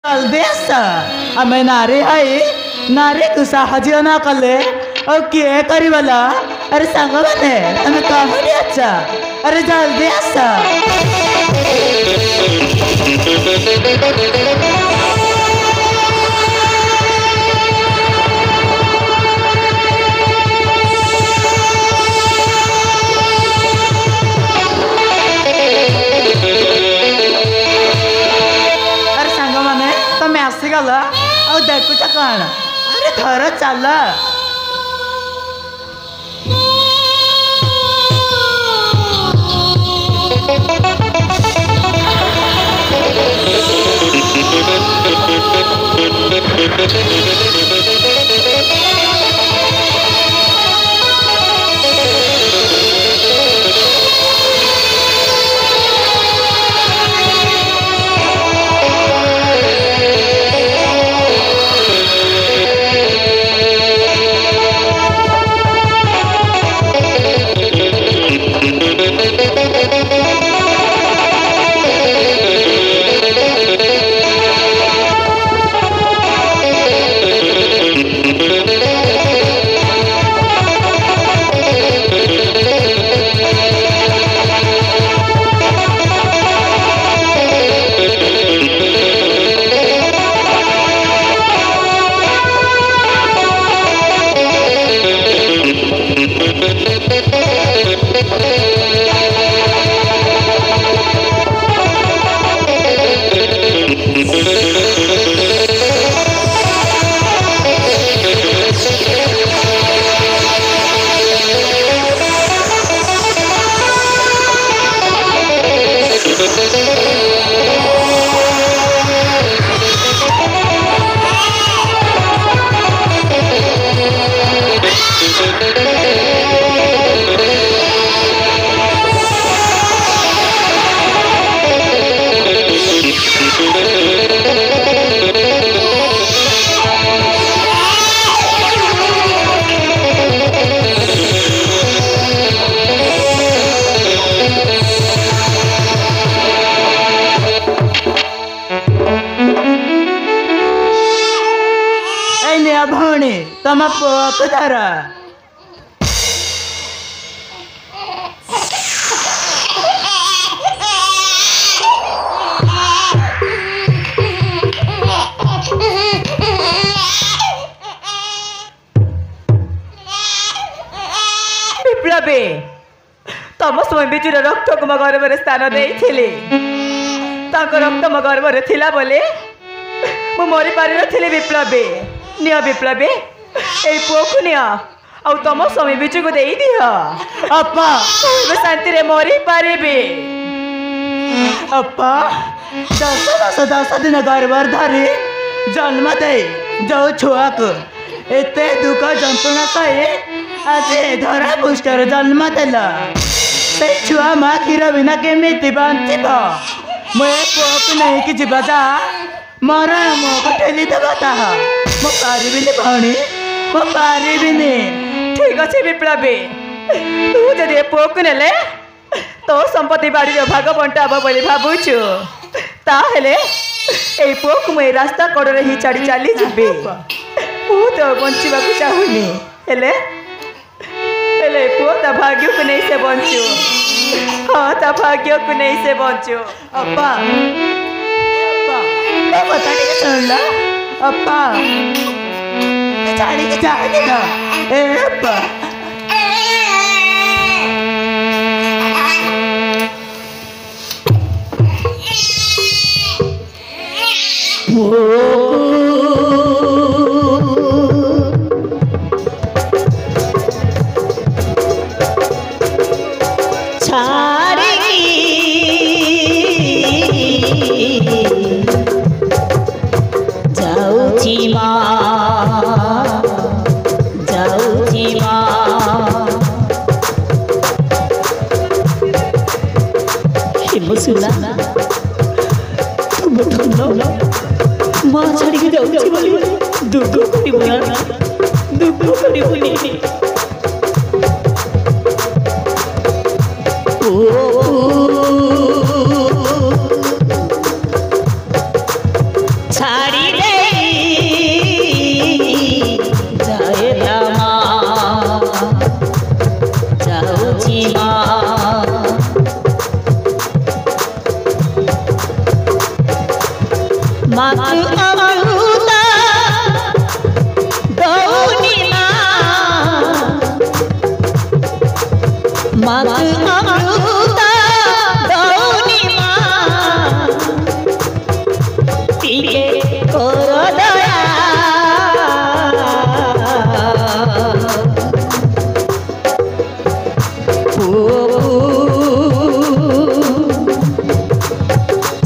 जल्दी आस आमे नारी हाई नारी को साहय न कले और किए करिबला अरे सांग माने तमे कहनी अच्छा अरे जल्दी आस आसीगल आ देखुच कौन अरे थर चल भौणी तम पुक धर विप्लवी तम स्वयं बिजुर रक्त को मो गर्भ स्थान देइथिली रक्त मो गर्भ थिला बोले मु मरी पारि नथिली विप्लवी निया विप्लवी ए पुओ निया आ तुम स्वामी बिजु को दे दिह अपा शांति रे मरी पारिबी अपा 10 दिन गर्भर धरी जन्म दे जो छुआ को एते दुख जंत्रणा सही आज धरा पुष्टर जन्म देला से छुआ माँ क्षीर बिना केमिति बंचिब मुझे पुओ को नहीं कि जीवा जा मरण मुझको ठेली देवा ताहा मो पारिबिनी भौणी मो पारिबिनी ठीक अच्छे विप्लवी तू जदि ए पुओ नेले तो संपत्ति बाड़ी भाग बंटा हम बोली भावुछु ताहेले ए पुओ को मुझे रास्ता कड़े ही छाड़ी चली जी मु तो बंचा चाहूनी हेले हेले पुओ ता भाग्य को नहीं से बंचू हाँ ता भाग्य को नहीं से बंचू अपा पता नहीं सुन ला अपा चाड़ी के जाने ना ए अपा सुना तुम धन माँ छाड़ी के जाऊँ बोली दुख करी छाड़ी दे जाए तमा जाऊची मातु अमृता दौनी मातु अमृता दौनी टीके करो दया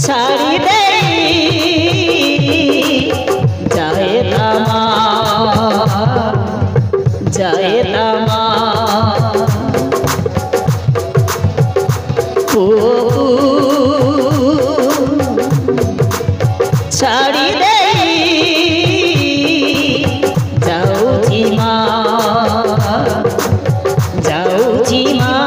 छाड़ी दे जाए तमा छाड़ी दे जाऊची माँ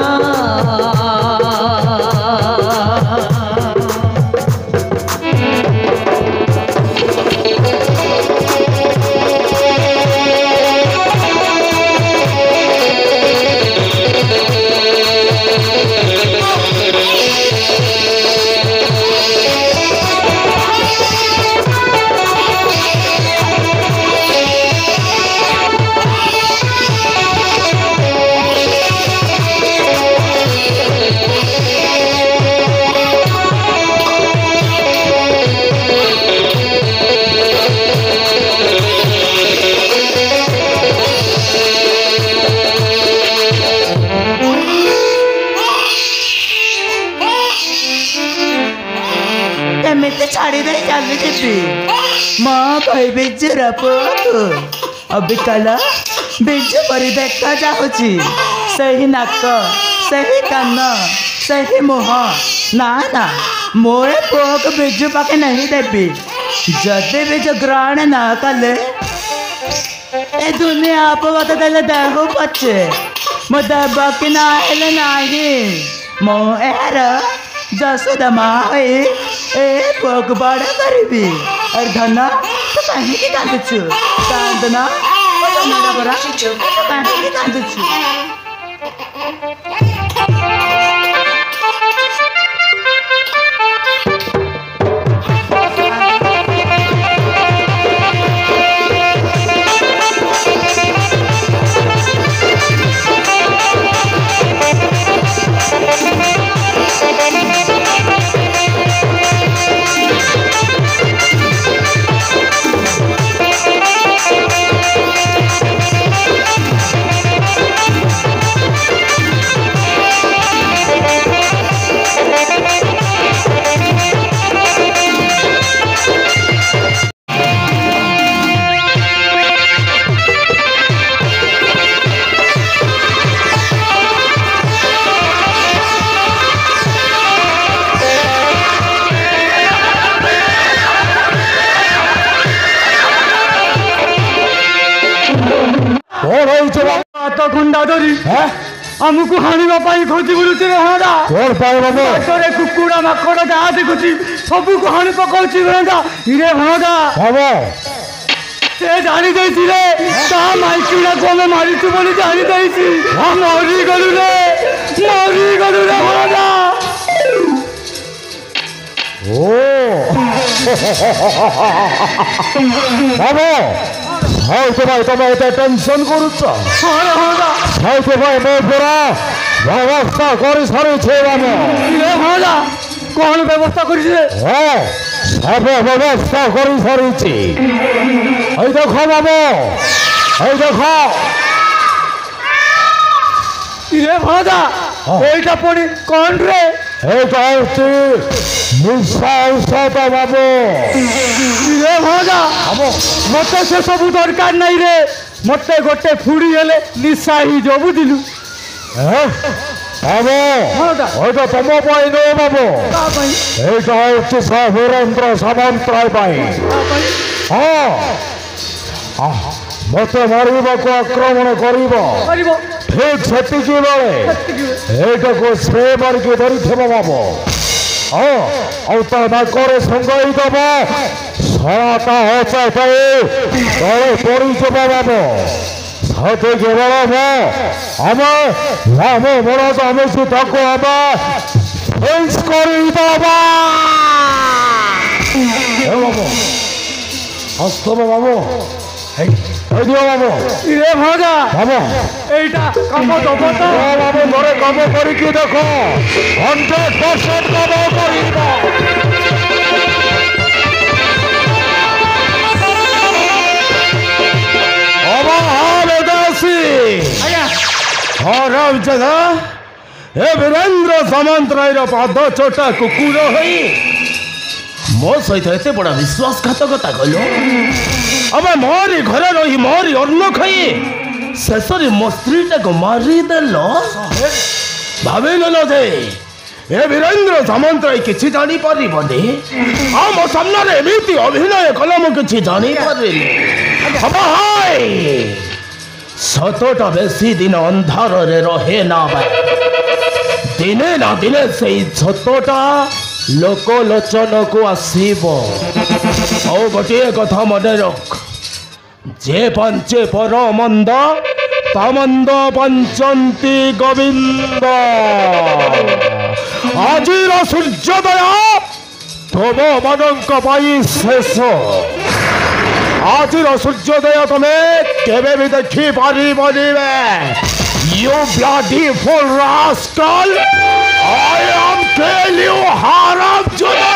एमती छाड़ी दे चली जी माँ कह बिजुर पुओ अभी कल बिजु परी देखा जाऊँगी सही नाक सही कान सही मुह ना ना मोर पुओ को बिजु पाके नहीं देवी जदि बिजु ग्रहण न कले ए दुनिया आप मत देले देहु पचे मो देव कि ना मो यार जसोदा माँ ए पुओ बड़ करी और धन तो कहीं कांदुचु कांदना कहीं कांदुचु आमको हाणिबा खोजी बुलुचे हणा कौन पाए बाबू तोरे कुकुड़ा माकड़ जहाँ देखुची सबू को हाणि पकाउची हणा इरे हणा बाबू से जानी देछि रे ता माइकुड़ा कोमे मारिछु बोली जानी देछि मरी गलु रे हणा ओ बाबू हाउस भाई तुम एते टेंशन करूछ हाउस भाई मो पूरा व्यवस्था कर सारी छे बाबू ए होला कोन व्यवस्था करी छे हां सब व्यवस्था कर सारी छी ए देखो बाबू ए देखो इरे भोदा एटा पड़ी कोन रे एटा होची निशा औषध बाबू इरे भोदा मते से सब दरकार नहीं रे मते गोटे फुड़ी हेले निशा ही जो बुझिलु बाबू ओटा तुम पाई नो बाबू एटा होची वीरेंद्र सामंतराय पाई हाँ मते मारिबा को आक्रमण करिबो ठीक सेतिकी बेले एटा को स्प्रे मार के धरी थेबो बाबू 나 거래 선거이다 봐. 사다 어차피 너를 버리지 마라고. 사대 개발하고 아마 와모 몰아서 하면서 닦고 아마 헬스거리다 봐. 여보, 아스토마 마모. 어디야 마모? 이래 ভাগা 마모. এইটা কাম দব তো 마모 너를 কাম করিকি দেখো 100% কাম করিব আয়া ଖରାପ ଜାଗା ଏ ବୀରେନ୍ଦ୍ର ସାମନ୍ତରାୟର ପାଦ ଚଟା କୁକୁର ହୋଇ ମୋ ସହିତ ଏତେ ବଡ଼ ବିଶ୍ୱାସଘାତକତା କଲୁ ଆମେ ମୋରି ଘରେ ରହି ମୋରି ଅନ୍ନ ଖାଇ ଶେଷରେ ମୋ ସ୍ତ୍ରୀଟାକୁ ମାରିଦେଲ ଭାବିନେଲ ଯେ ଏ ବୀରେନ୍ଦ୍ର ସାମନ୍ତରାୟ କିଛି ଜାଣିପାରିବନି ଆଉ ମୋ ସାମ୍ନାରେ ଏମିତି ଅଭିନୟ କଲ ମୁଁ କିଛି ଜାଣିପାରିନି ସତଟା ବେଶୀ ଦିନ ଅନ୍ଧାରରେ ରହେ ନା ଦିନେ ନା ଦିନେ ସେଇ ସତଟା ଲୋକଲୋଚନକୁ ଆସିବ ଆଉ ଗୋଟିଏ କଥା ମନେ ରଖ ଯେ ପାଞ୍ଚେ ପର ମନ୍ଦ ତା ମନ୍ଦ ପାଞ୍ଚନ୍ତି ଗୋବିନ୍ଦ ଆଜିର ସୂର୍ଯ୍ୟୋଦୟ ତୁମମାନଙ୍କ ପାଇଁ ଶେଷ ଆଜିର ସୂର୍ଯ୍ୟୋଦୟ ତମେ କେବେ ବି ଦେଖିପାରିବନି You bloody fool rascal! I am kill you haram juda!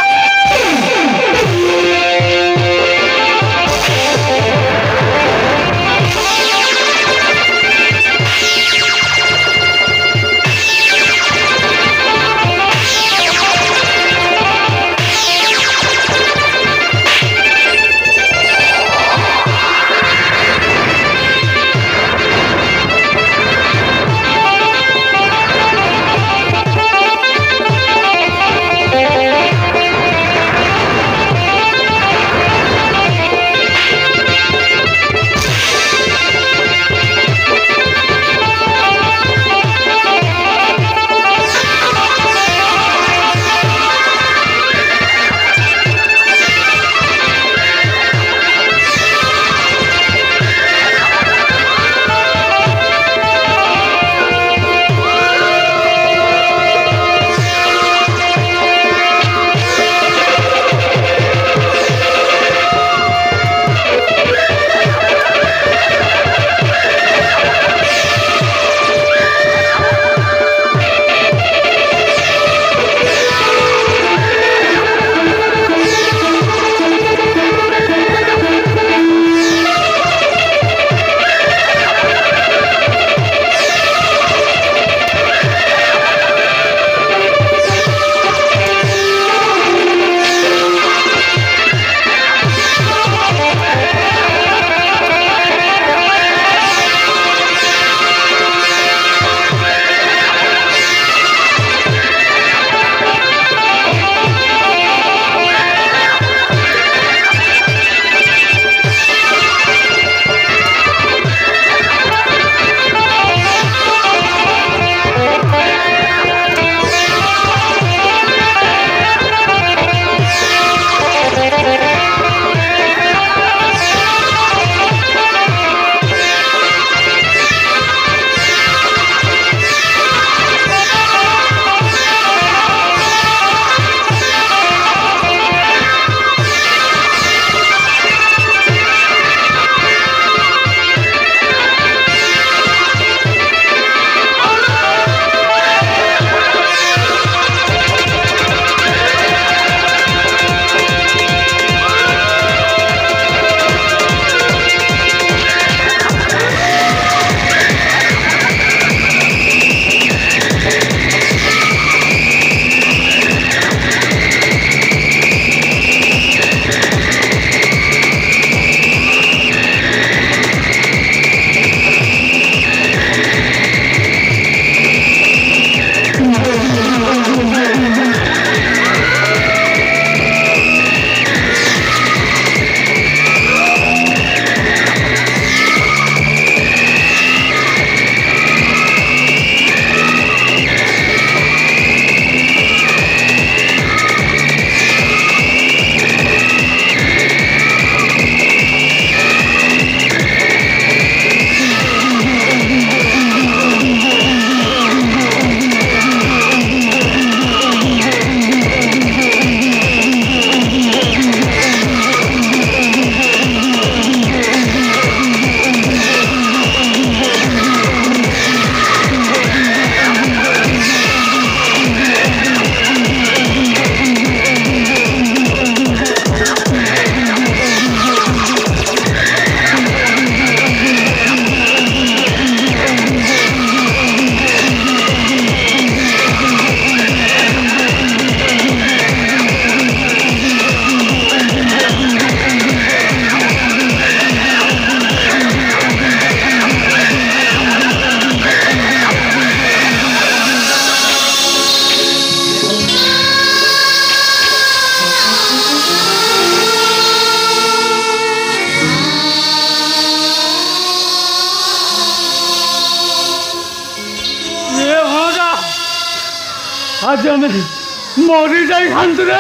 आज आम मरी जाई रे।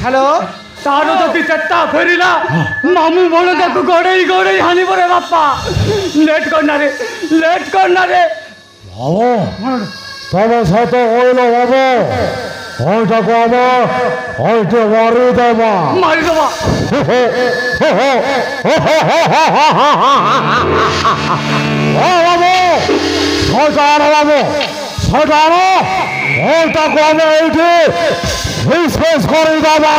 हेलो तार जदि चेता फेरिला मामू भणजा को गड़े गड़े हानि परे बापा लेट करना रे बाबू तब सत कइल बाबू ओइटा को ओइटे मारी देबा ओ बाबू सजान ओइटा को ओइटे विशेष कर देबा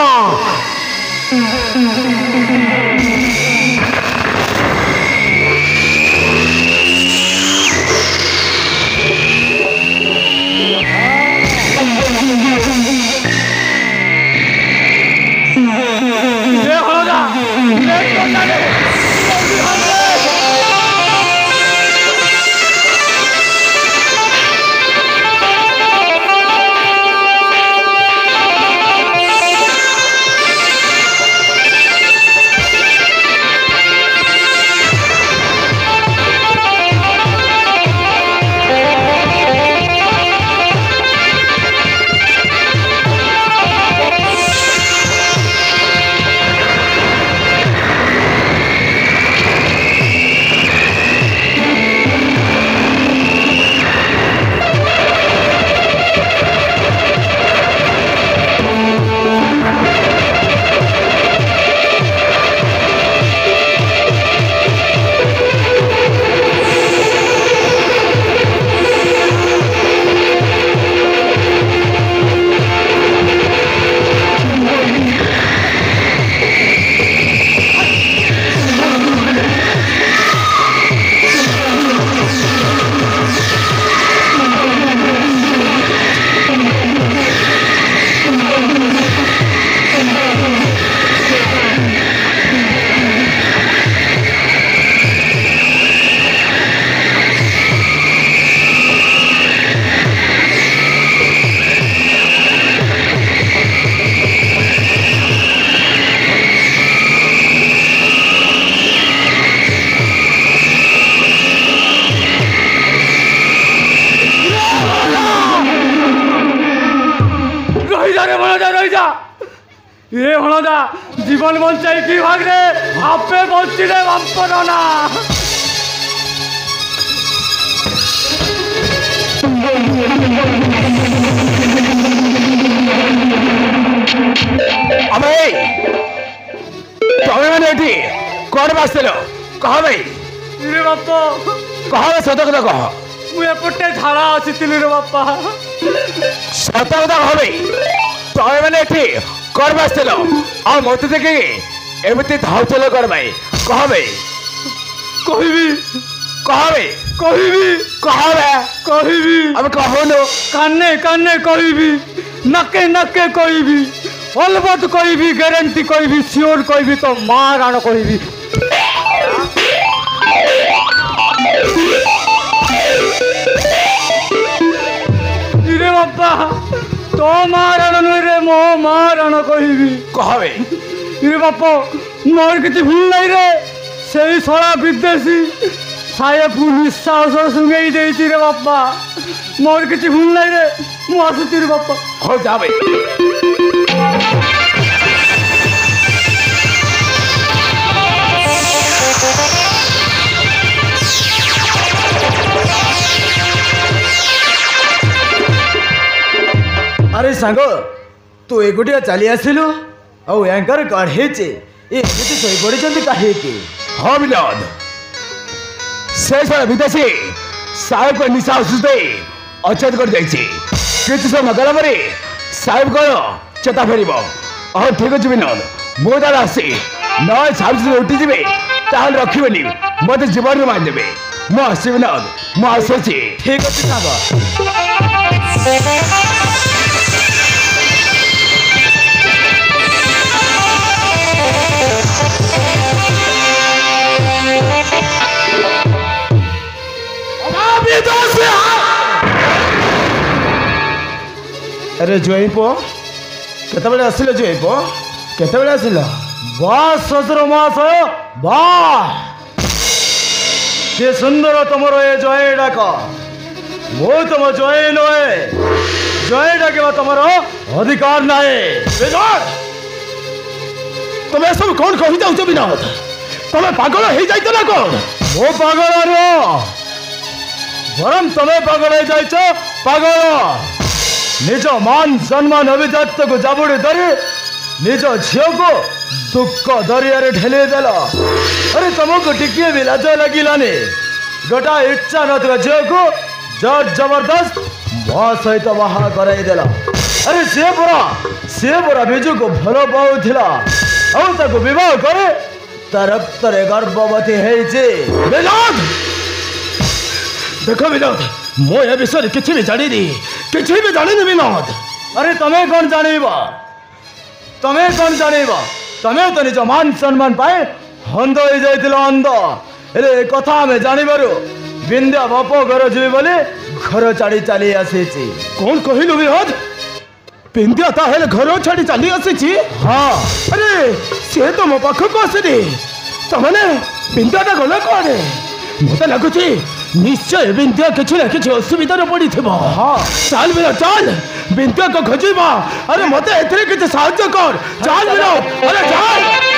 ये हणदा जीवन बंचाई कि भाग रे आपे बंचिले बापर ना अबे तमे माने एठी कोन बासलो कह भाई रे बापा कह सत कथा कह मु एपटे झाड़ा आसीतिली रे बापा सत कथा कह भाई तमे माने एठी कोन बासलो आ मते देखि एमते धाउचलो कर भाई कह भाई कहबी कहबे अब कहोनो कान्ने कान्ने कहबी नके नके कहबी अलबत कहबी गारंटी कहबी श्योर कहबी तो मार आण कहबी रे बापा तो मार आण रे मो मार आण कहबी कहबे रे बापा मोर किछि भूल नहीं रे से सड़ा विदेशी साहेब निश्वास सुंगई देती रे बापा मोर किछि भूल नहीं रे मु आसुती रे बापा हो जावे अरे सांग तू एगुटिया चली आसिलु आउ एंकर कढ़ेचे ए सोई पड़ी कहे के हाँ विनोद से विदेशी साहेब को निशा सुस्ते अचेत कर जाइए किसी समय गला पर साहेब को चेता फेर हाँ ठीक अच्छे विनोद मुझे आसी न साहब उठीजी रखी मत जीवन में मारिदेवे मुझे विनोद मुझे ठीक अच्छे साहब अरे जोई पो केतबेले आसिले जोई पो केतबेले आसिला बस ससुर मास वाह के सुंदर तुमर ए जय डाक मो तुम जय नए जय डाके तुम्हारा अधिकार नाए तुम्हें सब कौन कही जाऊच विनोद तुम्हें पागल हो जाइछ ना कौन मो पागल रो बरम तुम्हें पागल हो जाइछ पागल निज मान सम्मान अभिजात को जाबुड़ी धरी निज झील को दुख दरिया ढेली देल अरे तुमको टिके भी लाज लगिलानी गोटा इच्छा नथिबा झील को जर जबरदस्त मो सहित बाहा करईदेल अरे से पूरा बिजू को भल पाऊला और विवाह करे ता रक्त गर्भवती विनोद देख विनोद मो ए विषय किसी भी जानी विनोद अरे तुम्हें कौन तुम्हें तो निज मान सम्मान पाए अंध हो जाइल अंध ए कथा आम जानवर बिंद्या बाप घर जी बोले घर छाड़ी चली आसी कौन कहलु विनोद बिंद्या ताहेले घर छाड़ी चली आसी हाँ अरे सी तो मो पाखक आसनी तमने बिंद्याटा गले कौन मत लगुच निश्चय बिंद्या किसी ना कि असुविधार पड़ी थी हाँ चल विनोद चल बिंद्या को खोजा अरे मत ए साहाय्य कर चल विनोद अरे चल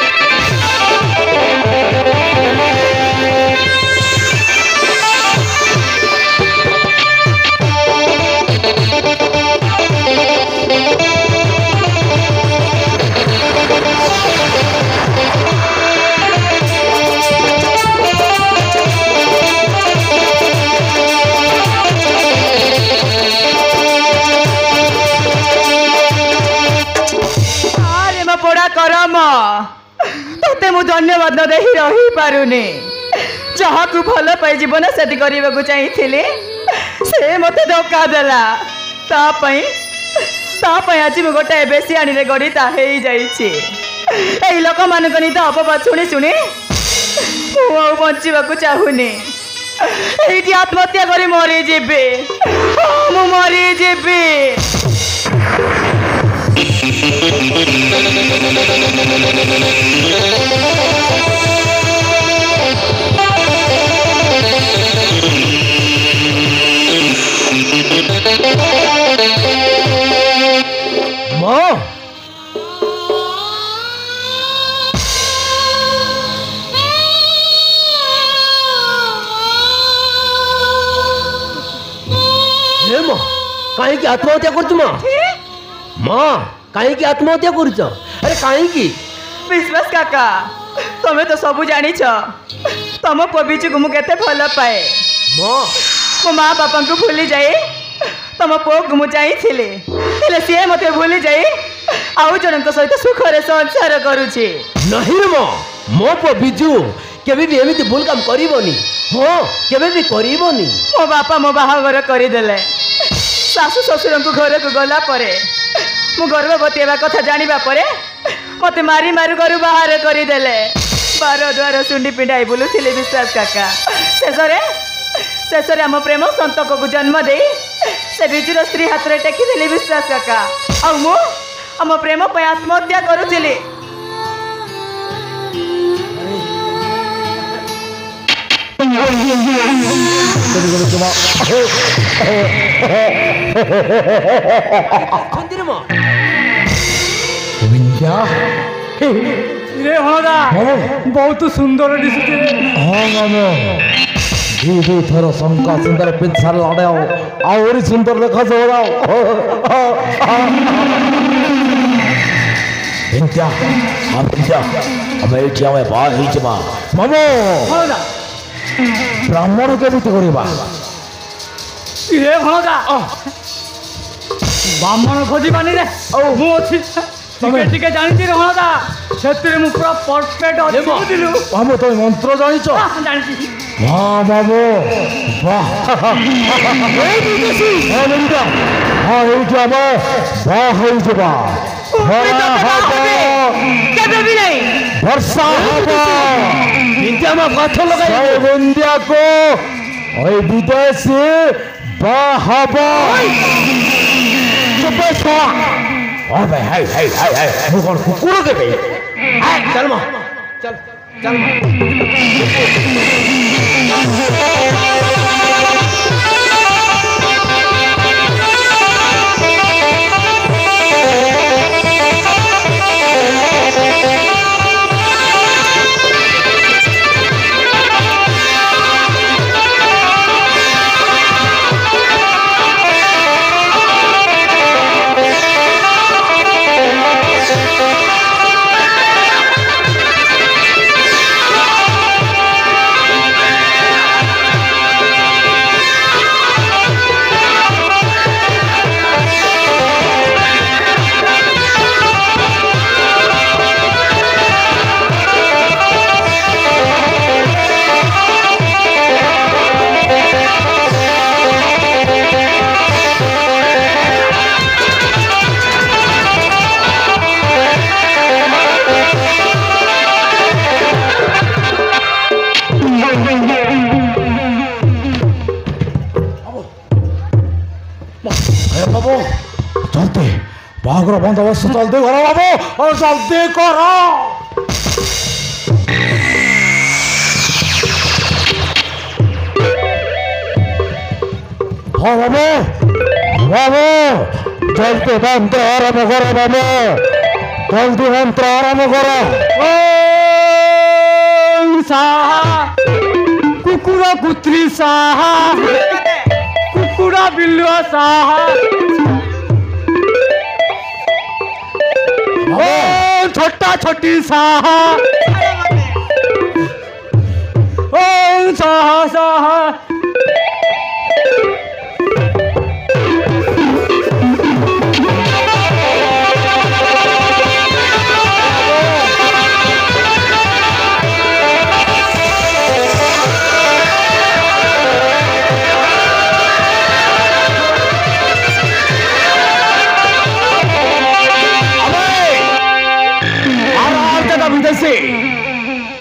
पोड़ा करम ते मु धन्यवाद न देही रही पारुनी जहाँ को भल पाई जीवन साथी करने को चाहिए से मत धोखा देला आज मु गोटे बेसी आनी गड़ी यही लोक मान नित अपवाद शुणी शुणी मुझे बचा चाहूनी ये आत्महत्या कर मरीजी मु मरीजी माँ कहीं आत्महत्या कर माँ कहीं आत्महत्या कर अरे कहीं विश्वास काका तुम्हें तो सब जानी तुम पुआ बिजू को मुझे भल पाए मो माँ बापा को भूली जाए तुम पुओ को मुझे चाहिए सी मत भूली जाए आउ जन सहित सुखरे संसार करुचे नहीं रे मो पुओ बिजू केबे भी एमिति भूल काम करिवनी हाँ केबे भी करिवनी मो बापा मो बाहागर करदेले सासु ससुर को घर को गला परे मु गर्भवती होगा कथा जानिबा परे मते मारी मारू घर बाहर करदेले बार द्वार सुंडी पिंडाई बुलुथिले विश्वास काका शेष आम प्रेम संतक को जन्म दे से बिजुर स्त्री हाथ में टेकी विश्वास काका आम प्रेम आत्महत्या करुली बहुत सुंदर थर शंका सुंदर पिछार लड़े आहरी सुंदर देखा ब्राह्मण के ब्राह्मण खोजबानी रे जानी हणदा से पूरा परफेक्ट बाबू तुम मंत्र जानिच वाह बाबू वाह वर्षा बंदिया को विदेश कुकुर के चल चल चल ବାହାଘର ବନ୍ଦୋବସ୍ତ ଜଲ୍ଦି କର ବାବୁ ଆଉ ଜଲ୍ଦି କର। ହଁ ବାବୁ ବାବୁ ଜଲ୍ଦି ମନ୍ତ୍ର ଆରମ୍ଭ କର ବାବୁ ଜଲ୍ଦି ମନ୍ତ୍ର ଆରମ୍ଭ କର। ସାହା କୁକୁର କୁତ୍ରୀ ସାହା କୁକୁଡ଼ା ବିଲୁଆ ସାହା ଓ ଛୋଟା ଛୋଟି ସାହା ଓ ସାହା ସାହା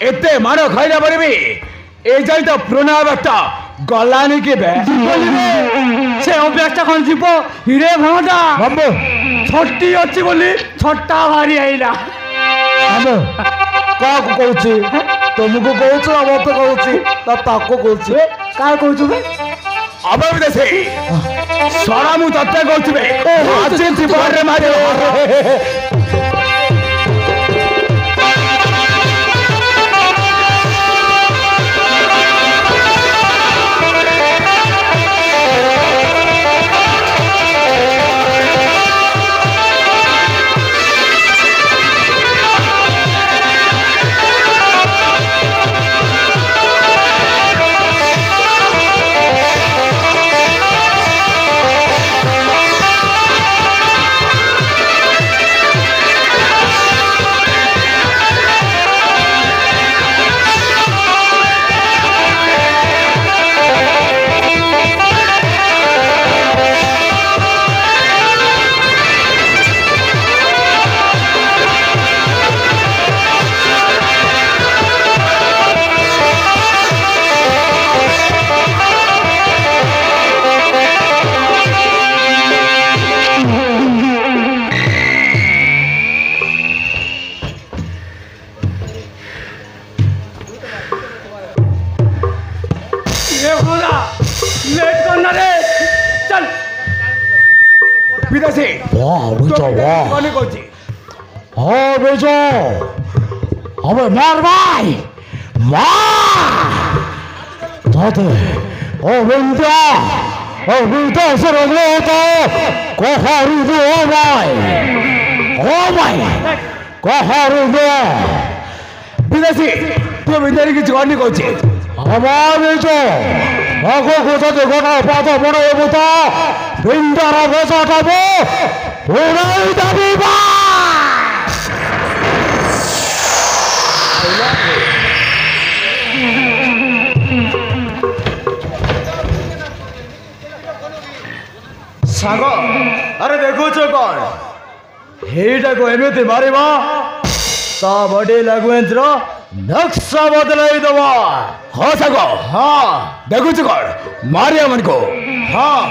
एते मारो खाइला पड़े भी ए जाई तो पुराना अवस्था गलानी के बे से अभ्यासटा कोन जीवो हिरे भणटा बाबू छोटी अछि बोली छोटा भारी आइला बाबू का को कहूची तुमको कहूछ मत कहूची ता ताको कहूची का कहूछु बे अबे भी देसे सारा मु तत्ते कहूची बे आज जीवन रे मारे अबे मार भाई मार दादे ओ विंध्या सर तो कोहारू दो भाई कोहारू दो विदेशी तू विदेशी की जवानी को चे हमारे जो आगो को तो देखो ना पातो बड़ा ये बता विंध्या बसा था वो उड़ाई दबी बा सागो अरे देखो छो कौन हेटा को एमती मारिबा ता बॉडी लैंग्वेज रो नक्शा बदलाई दबा हां सागो हां देखो छो कौन मारिया मन को हां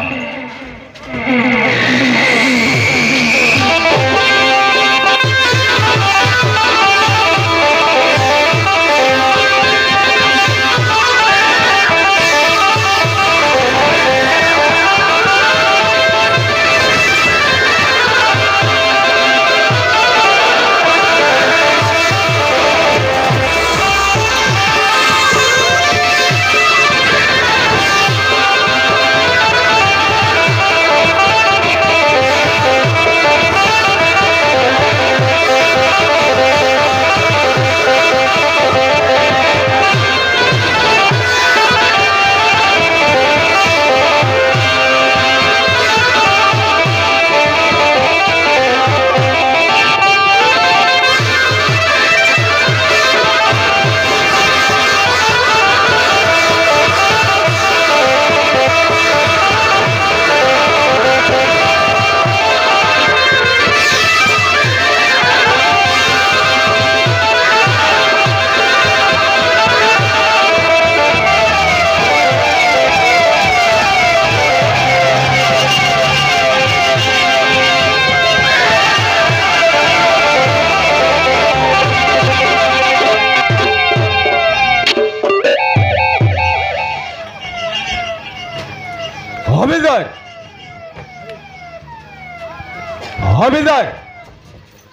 হাবিলদার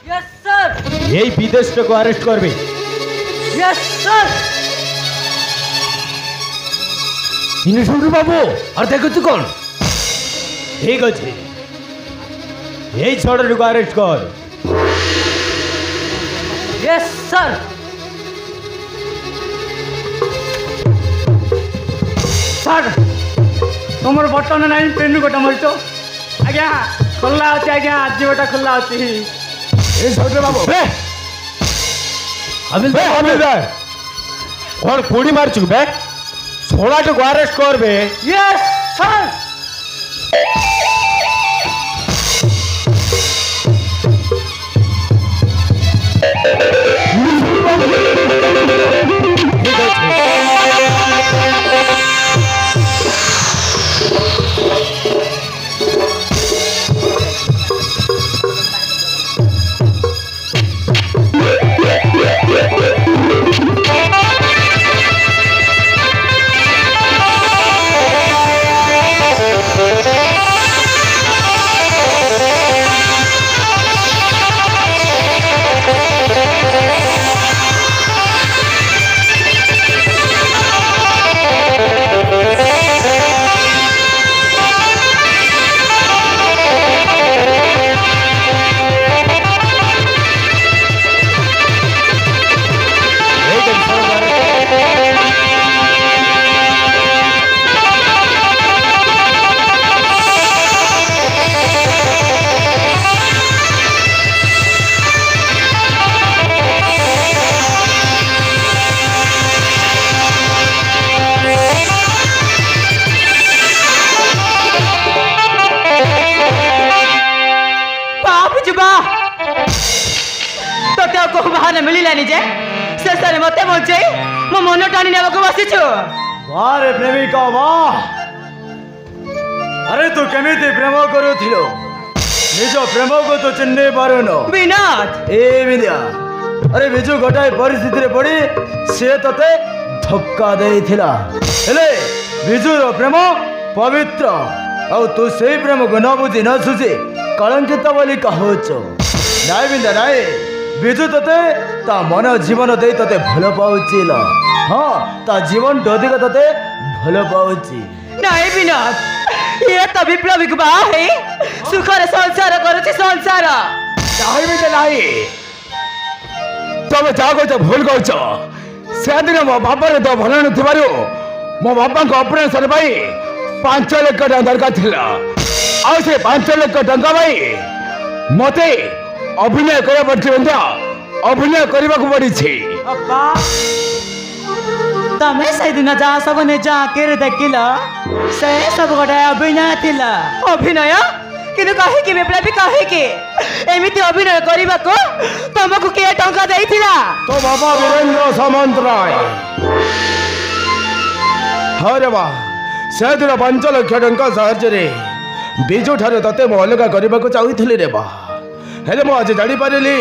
यस सर এই বিদেশটাকে অ্যারেস্ট করবে। यस सर ইনস্পেক্টর বাবু আর দেখছো কোন? ঠিক আছে এই ছড়াটাকে অ্যারেস্ট কর। यस सर सर तुम बर्तमान नाइन पेन गोटे मरीच आज्ञा खोला अच्छे आज्ञा आज गोटा खोला अच्छी ইনস্পেক্টর বাবু হাবিলদার ওর পুড়ি মারছু বে ছড়াটাকে অ্যারেস্ট করবে। यस सर ঠিক আছে तो बाहर मिललानी जे शेष मत बचे मो मन टाणी ना बसीचु वाह रे प्रेमिका वाह अरे तू केमी प्रेम करूथिलो निज प्रेम को तो चिन्ह पारुन विनोद ए विद्या अरे बिजु गोटाए परिस्थिति रे पड़ी से तते धक्का देथिला हेले बिजुर प्रेम पवित्र आ तू से प्रेम को न बुझी न सुझी कलंकित बोली कहूच नाय बिंदा नाय बिजु तते ता मन जीवन दे तते भल पाउची ल हां ता जीवन अधिक तते भल पाउची नहीं विनोद ये तो विप्लविक बा है सुखर संसार करूची संसार नहीं बिंदा नाही तबे जागो तो भूल गौच से दिन मो बापा रे तो भल न मो बापा को ऑपरेशन भाई 5 लाख टका दरकार थिला आ से 5 लाख टका भाई मते अभिनय करा पड़छि बंदा अभिनय करबा को पड़ी छी अब्बा तमे से दिन जा सब ने जा के देखिला से सब गोटा अभिनय थिला अभिनय किनु कहि कि विप्लवी कहि कि एमिति अभिनय करबा को तुमको के टंका देइथिला तो बाबा वीरेंद्र सामंतराय हरे वाह से दिन 5 लाख टका साहाय्य रे बिजु ठारे तते मो अलगा करबा को चाहूथिली रे बा हेले मो आज जानी पारिली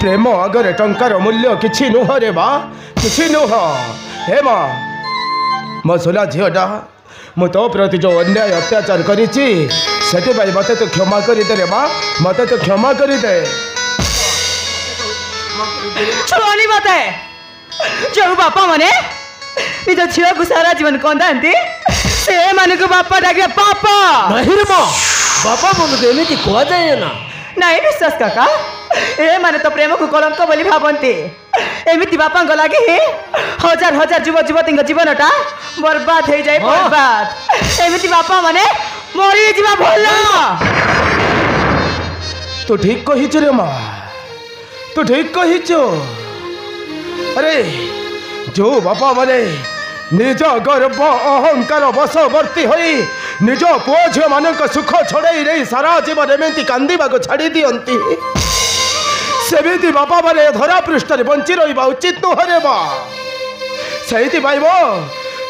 प्रेम अगर टंकार मूल्य किछि नुह रे बा किछि नुह हे मां मो सोला झियोटा मु तो प्रति जो अन्याय अत्याचार करिछि सेति भाई मते तो क्षमा करि दे रे बा मते तो क्षमा करि दे छोनी मते जो बापा माने निज झियो को सारा जीवन कंदांती से माने को बापा डाके पापा नहीं रे मां बापा मन देने की कोआ जाए ना नहीं विश्वास काका ए माने तो प्रेम को कलंक बोली भावंती एमिति बापा को लागे हजार हजार युवा युवती जीवनटा बर्बाद हो जाए बर्बाद एमिति बापा माने मरी जीवा भला तो ठीक कहिच रे मां तो ठीक कहिच अरे जो बापा माने निज गर्व अहंकार बशवर्ती होई निज पुओ झियो मानक सुख छड़ाई रही सारा जीवन एमती कांदिबा को छाड़ी दियंती सेमिति बापा माने धरा पृष्ठ रे बंची रहिबा उचित नुहरे बा सहिति पाइबो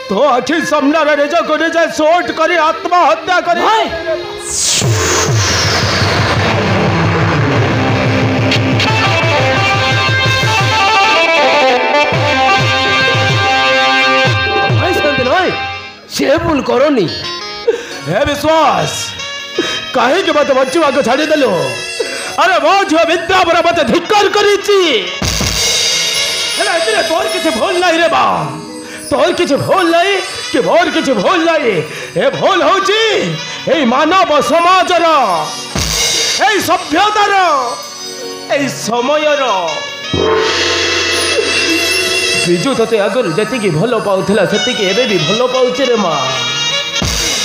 तो आखि सामना रे निज को निज शॉर्ट करी आत्महत्या करी से भूल करोनी हे विश्वास काहे के बात बच्चू आगे छाड़ी देलो अरे वो झियो विद्या पर मत धिक्कार करिछि हेले एतिरे तोर किछि भूल नाही रे बा तोर किछि भूल नाही कि मोर किछि भूल नाही ए भूल होछि ए मानव समाजर ए सभ्यतार ए समयर बिजु तते आगुरी जतिकी भल पाउथिला सेतिकी एबे भी भल पाउछि रे मां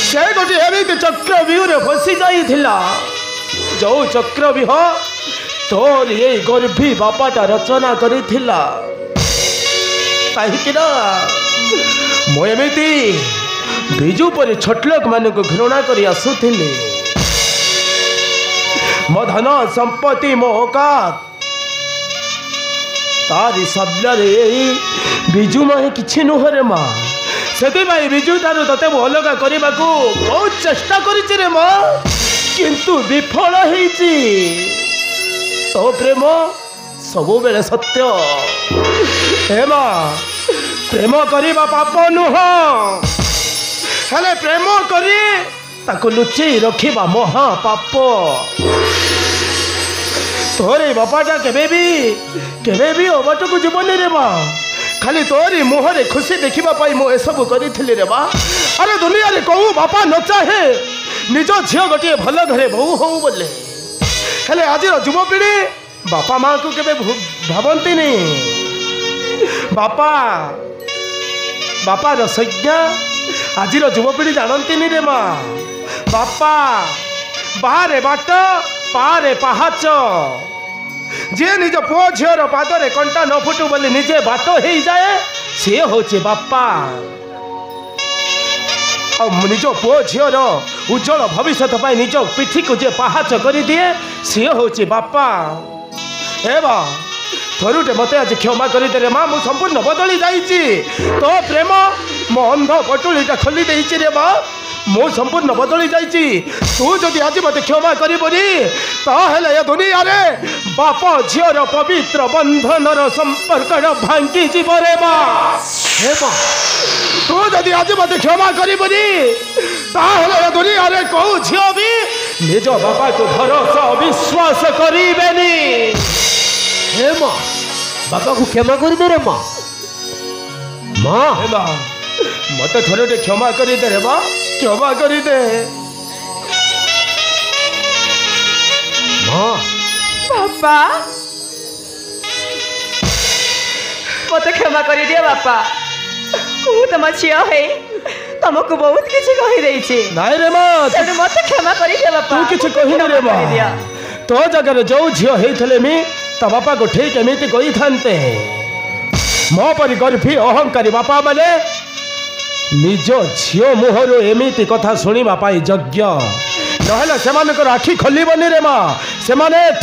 से गोटे एमिति चक्र व्यूहरे फसी जाइथिला जो चक्र व्यूह तोर ये गर्भी बापाटा रचना करिथिला काहिकि ना मो एमिति बिजु परि छोट लोक मानक घृणा करि आसुथिले मो धन संपत्ति मो औकात तारी शब्दरे बिजु माहे किछि नुहरे माँ से बिजु ठार ते अलग करने को बहुत चेष्टा करिछि रे माँ किंतु विफल होइछि तो प्रेम सबु बेले सत्य हे माँ प्रेम करवा पाप नुह हेले प्रेम करी ताको लुचेई रखिबा महा पाप तोरे बापाटा केबे भी अबाट को जीवन रे माँ खाली तोरी मुहरे खुशी देखा मो एसबू करी रे बा अरे दुनिया रे कहूँ बापा न चाहे निज झील गोटे भल घरे बहु हूँ बोले हेले आज युवपीढ़ी बापा माँ को केबे भावती नहीं बापा बापार संज्ञा आज युवपीढ़ी जानती रे माँ बापा बाहरे बाट पारे पहाच जी निज पुओ झीर पादरे कंटा न फुटू बोली निजे बाट हो जाए सी हूँ बापा निज पुओ झीर उज्जवल भविष्य निज पिठी को जे पहाच कर दिए सी हूँ बापा हे बा थरुटे मत आज क्षमा करदे माँ मु संपूर्ण बदली जाइए तो प्रेम मो अंध पटुलीटा खोली देइछि रे माँ मु संपूर्ण बदली जाइए तू जदि आज मत क्षमा करबनी ताहेले ए दुनिया रे बाप झीर पवित्र बंधनर संपर्क भांगी जीव रे माँ हे माँ तू जदि आज मत क्षमा करबनी ताहेले ए दुनिया रे कहू झील भी निज बापा को भरोसा विश्वास करिबेनी हे माँ बाबा को क्षमा कर दे रे माँ माँ हे माँ मत थोड़े क्षमा कर दे रे माँ क्षमा कर दे माँ बापा मत क्षमा कर दिया बापा मु तुम झील है तुमको बहुत किसी कही देइछि नहीं रे माँ तेणु मत क्षमा कर दिया बापा तू किसी कहनी रे माँ तो जगह जो झील होते मी ता बापा को ठीक एमती कही थांते मो परी गर्भी अहंकारी बापा माने निज झील मुहर एमती कथा शुणा यज्ञ नहले से आखि खोलबनी रे माँ से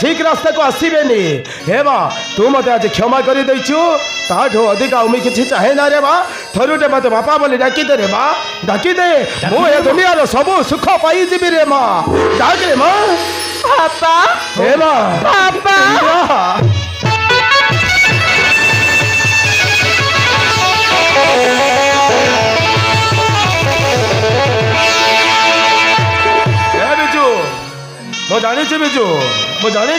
ठीक रास्ता को आसबेनि हे माँ तू मत आज क्षमा कर देचु ताठू अधिक मुई किसी चाहे ना रे माँ थरुटे मत बापा बोली डाकिदे रे माँ डाकिदे मु ए दुनिया सबू सुख पाई जीवी रे माँ डाक रे माँ पापा हे माँ पापा मो जानी बिजू मो जानी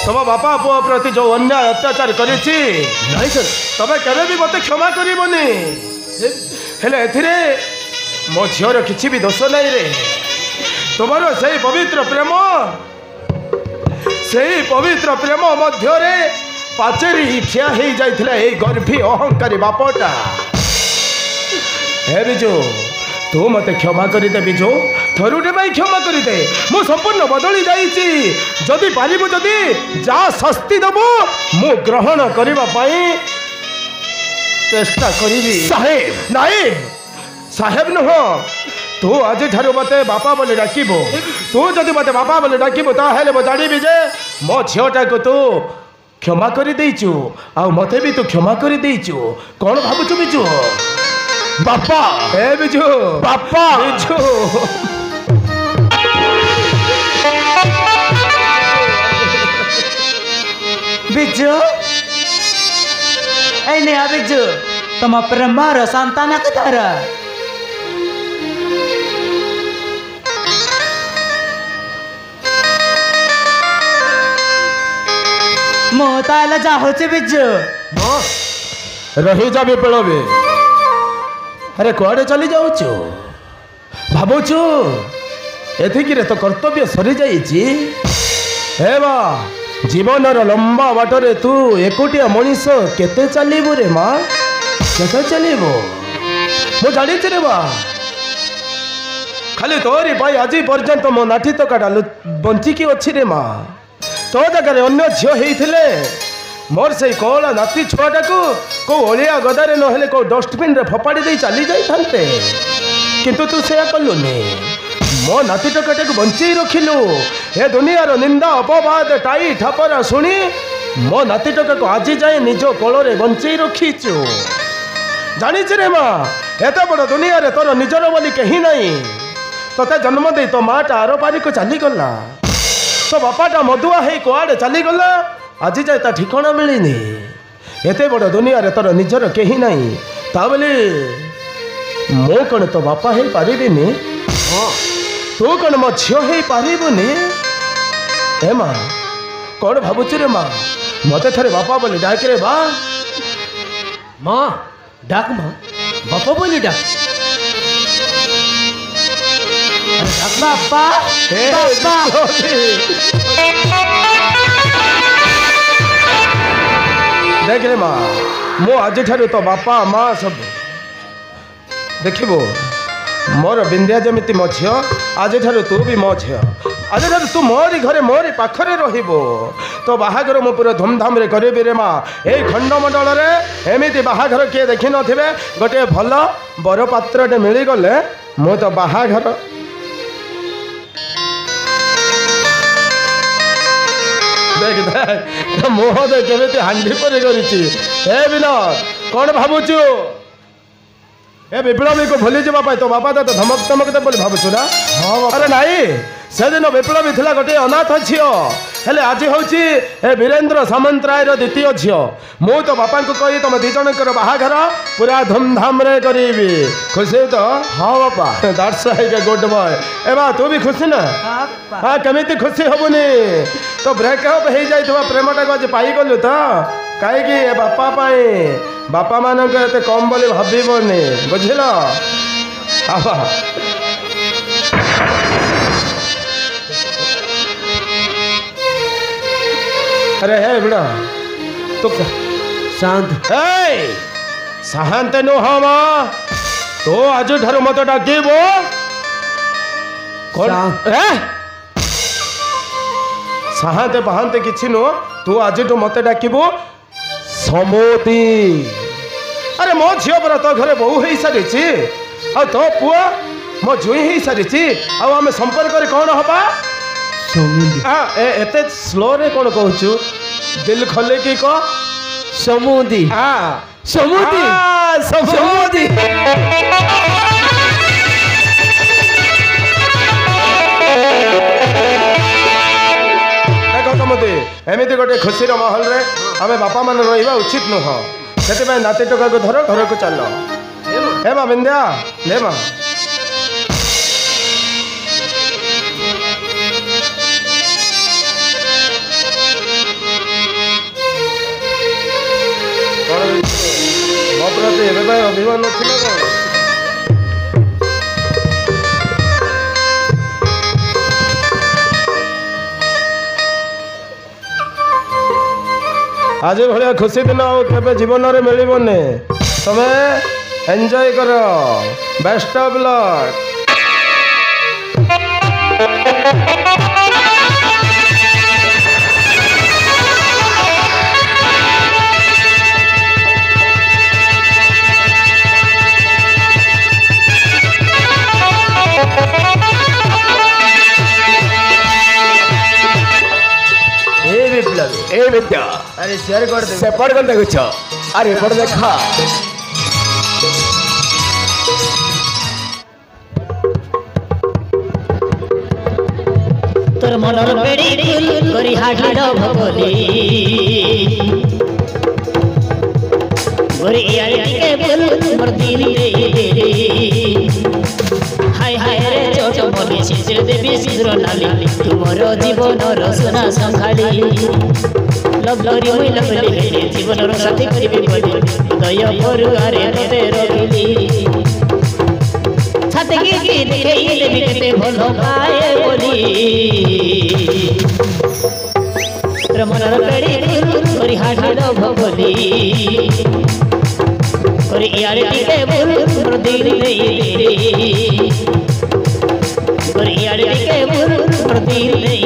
तुम बापा पुओ प्रति जो अन्याय अत्याचार करी तबे केबे भी मत क्षमा करबनी हेले एथिरे मो झीर किछि भी दोष नहीं रे तुम्हारो सही पवित्र प्रेम मध्य रे पाचेरी ही ठिया हो जाइथिला ए गर्भी अहंकारी बापटा हे बिजू तू मत क्षमा करदे बिजू थरुटे भाई क्षमा करदे मु संपूर्ण बदली जाइछि जदि पारिबु जदि जा शास्ति दबो मु ग्रहण करबा पई चेष्टा करिबी साहेब नहीं साहेब नुह तू आज ठारू मते बापा बोले डाकिबो तू जदि मते बापा बोले डाकिबो ताहेले मो जानिबी जे मो झियोटा को तू क्षमा कर देइछु आ मते भी तू क्षमा कर देइछु कोन भाबुछु बिजू बापा ए बिजू बापा बिजू बिजू ए नया बिजू तुम प्रेमर संतान कथार ମୁଁ ତାହେଲେ ଯାଉଛି ବିଜୁ। ରହିଯା ବିପ୍ଳବୀ। ଆରେ କୁଆଡ଼େ ଚାଲି ଯାଉଛୁ ଭାବୁଛୁ ଏତିକିରେ ତ କର୍ତ୍ତବ୍ୟ ସରିଯାଇଛି। ହେ ବା ଜୀବନର ଲମ୍ବା ବାଟରେ ତୁ ଏକୁଟିଆ ମଣିଷ କେତେ ଚାଲିବୁ ରେ ମା, କେତେ ଚାଲିବୁ? ମୁଁ ଜାଣିଛି ରେ ବା, ଖାଲି ତୋରି ପାଇଁ ଆଜି ପର୍ଯ୍ୟନ୍ତ ମୋ ନାଠି ତକାଟା ବଞ୍ଚିକି ଅଛି ରେ ମା। ତୋ ଜାଗାରେ ଅନ୍ୟ ଝିଅ ହେଇଥିଲେ ମୋର ସେଇ କଅଁଳା ନାତି ଛୁଆଟାକୁ କେଉଁ ଅଳିଆ ଗଦାରେ ନହେଲେ କେଉଁ ଡଷ୍ଟବିନ୍ରେ ଫୋପାଡ଼ି ଦେଇ ଚାଲି ଯାଇଥାନ୍ତେ, କିନ୍ତୁ ତୁ ସେୟା କଲୁନି। ମୋ ନାତି ଟୋକାଟାକୁ ବଞ୍ଚେଇ ରଖିଲୁ। ଏ ଦୁନିଆର ନିନ୍ଦା ଅପବାଦ ଟାଇ ଠାପରା ଶୁଣି ମୋ ନାତି ଟୋକାକୁ ଆଜି ଯାଏ ନିଜ କୋଳରେ ବଞ୍ଚେଇ ରଖିଛୁ। ଜାଣିଛି ରେ ମା, ଏତେ ବଡ଼ ଦୁନିଆରେ ତୋର ନିଜର ବୋଲି କେହି ନାହିଁ। ତୋତେ ଜନ୍ମ ଦେଇ ତୋ ମାଟା ଆର ପାରିକୁ ଚାଲିଗଲା, ତୋ ବାପାଟା ମଦୁଆ ହେଇ କୁଆଡ଼େ ଚାଲିଗଲା, ଆଜି ଯାଏ ତା ଠିକଣା ମିଳିନି। ଏତେ ବଡ଼ ଦୁନିଆରେ ତୋର ନିଜର କେହି ନାହିଁ, ତା ବୋଲି ମୁଁ କ'ଣ ତୋ ବାପା ହେଇପାରିବିନି? ହଁ, ତୁ କ'ଣ ମୋ ଝିଅ ହେଇପାରିବୁନି? ଏ ମା କ'ଣ ଭାବୁଛୁ ରେ ମା? ମୋତେ ଥରେ ବାପା ବୋଲି ଡାକରେ ବା। ମା ଡାକ ମା, ବାପା ବୋଲି ଡାକ। ବାପା ବାପା ଦେଖିଲେ ମା, ମୁଁ ଆଜିଠାରୁ ତ ବାପା ମା ସବୁ ଦେଖିବୁ। ମୋର ବିନ୍ଧ୍ୟା ଯେମିତି ମୋ ଝିଅ, ଆଜିଠାରୁ ତୁ ବି ମୋ ଝିଅ। ଆଜିଠାରୁ ତୁ ମୋରି ଘରେ ମୋରି ପାଖରେ ରହିବୁ। ତୋ ବାହାଘର ମୁଁ ପୁରା ଧୁମଧାମରେ କରିବି ରେ ମା। ଏଇ ଖଣ୍ଡମଣ୍ଡଳରେ ଏମିତି ବାହାଘର କିଏ ଦେଖିନଥିବେ। ଗୋଟିଏ ଭଲ ବରପାତ୍ରଟେ ମିଳିଗଲେ ମୁଁ ତ ବାହାଘର देख देख मुह देख केମିତି ହାଣ୍ଡି ପରି କରିଛି। ଏ ବିନୋଦ କ'ଣ ଭାବୁଛୁ? ଏ ବିପ୍ଳବୀକୁ ଭୁଲି ଯିବା ପାଇଁ ତୋ ବାପା ତୋତେ ଧମକ ଧମକ ଦେବ ବୋଲି ଭାବୁଛୁ ନା? ଆରେ ନାଇଁ, ସେଦିନ ବିପ୍ଳବୀ ଥିଲା ଗୋଟିଏ ଅନାଥ ଝିଅ, ହେଲେ ଆଜି ହେଉଛି ଏ ବୀରେନ୍ଦ୍ର ସାମନ୍ତରାୟର ଦ୍ୱିତୀୟ ଝିଅ। ମୁଁ ତ ବାପାଙ୍କୁ କହି ତମ ଦୁଇ ଜଣଙ୍କର ବାହାଘର ପୁରା ଧୁମଧାମରେ କରିବି। ଖୁସି ତ? ହଁ ବାପା, that's like a good boy. ଏ ବା ତୁ ବି ଖୁସି ନା? ହଁ, କେମିତି ଖୁସି ହବୁନି? ତ ବ୍ରେକଅପ୍ ହେଇଯାଇଥିବା ପ୍ରେମଟାକୁ ଆଜି ପାଇଗଲୁ ତ? କାହିଁକି? ଏ ବାପା ପାଇଁ। ବାପା ମାନଙ୍କ ଏତେ କମ୍ ବୋଲି ଭାବିବନି, ବୁଝିଲ? अरे हे बेटा तो शांत शांत नु हम तो आज ठार मत डाकबो शांत बहांते किछि नु तू आज मत डाकबो समोती। अरे मो झियो पर तो घरे बहु हो सारी आ तो पुआ मो जुई हो सारी आम संपर्क कौन हवा एते स्लो रे कौन कहूँ दिल खोले कि कह समुदी। समुदी समुदी देख समुदी एमती गोटे खुशी माहौल रे आम बापा मान रहा उचित नुह। से नाती टोका को धर घर को चल हे माँ बिंद्या ले माँ मो प्रति अभिमान आज भाया खुशी दिन आगे जीवन में मिलने तमे एंजॉय कर। Best of luck. ए विद्या अरे शेयर कर दे सेपट कर देखुछ। अरे पड़ देखा तोर मनर बेड़ी फुल करी हाडल भगोली गोरी आली के फुल मोर दिल रे हाय हाय रे छोटो मोली शिशिर देवी सिंदूर नाली तुमरो जीवन रो सोना संखाली लव करी मुई लगली जीवन रो साथी करिबे बोली दया परुआरे तते रखिली छाते की देखेइले बिकते भलो पाए बोली रमनर पेड़ी करी हाडी रो भगोली करी यारे टिके बोल प्रदीन देई करी यारे टिके बोल प्रदीन देई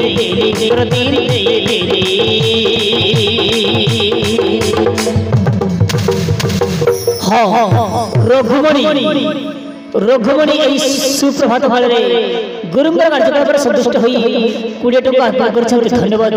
रघुमणि सुप्रभात भाल गुरुंगर कार्यक्रम संतुष्ट होई 20 टका अर्पण कर धन्यवाद।